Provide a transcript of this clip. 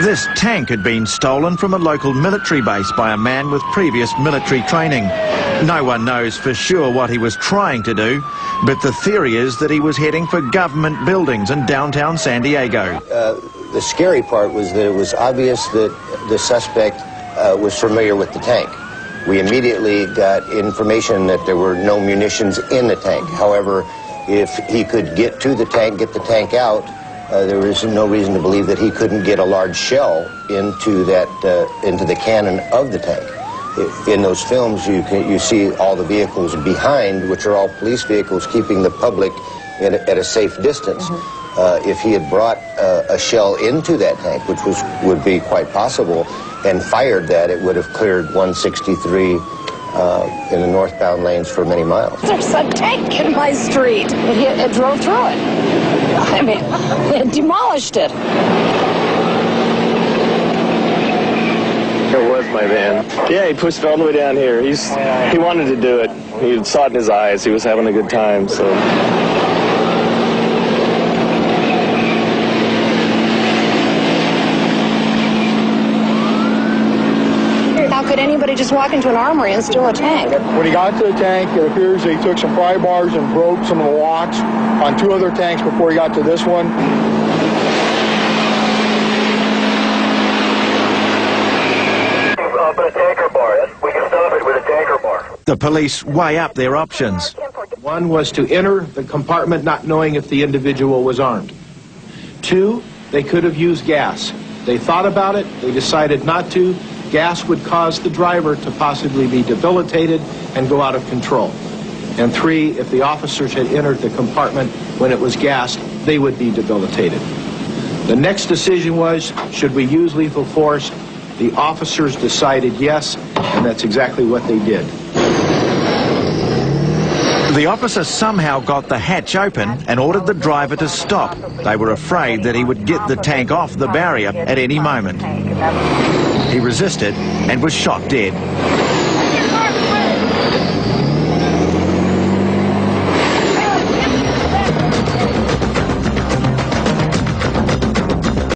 This tank had been stolen from a local military base by a man with previous military training. No one knows for sure what he was trying to do, but the theory is that he was heading for government buildings in downtown San Diego. The scary part was that it was obvious that the suspect was familiar with the tank. We immediately got information that there were no munitions in the tank. However, if he could get to the tank, get the tank out, there was no reason to believe that he couldn't get a large shell into the cannon of the tank. In those films, you see all the vehicles behind, which are all police vehicles, keeping the public at a safe distance. If he had brought a shell into that tank, which would be quite possible, and fired that, it would have cleared 163 in the northbound lanes for many miles. There's a tank in my street. It drove through it. I mean, it demolished it. It was my van. Yeah, he pushed it all the way down here. He wanted to do it. He saw it in his eyes. He was having a good time, so... How could anybody just walk into an armory and steal a tank? When he got to the tank, it appears that he took some pry bars and broke some of the locks on 2 other tanks before he got to this one. Put a tanker bar. We can stop it with a tanker bar. The police weigh up their options. One was to enter the compartment not knowing if the individual was armed. 2, they could have used gas. They thought about it. They decided not to. Gas would cause the driver to possibly be debilitated and go out of control. And 3, if the officers had entered the compartment when it was gassed, they would be debilitated. The next decision was, should we use lethal force? The officers decided yes, and that's exactly what they did. The officer somehow got the hatch open and ordered the driver to stop. They were afraid that he would get the tank off the barrier at any moment. He resisted and was shot dead.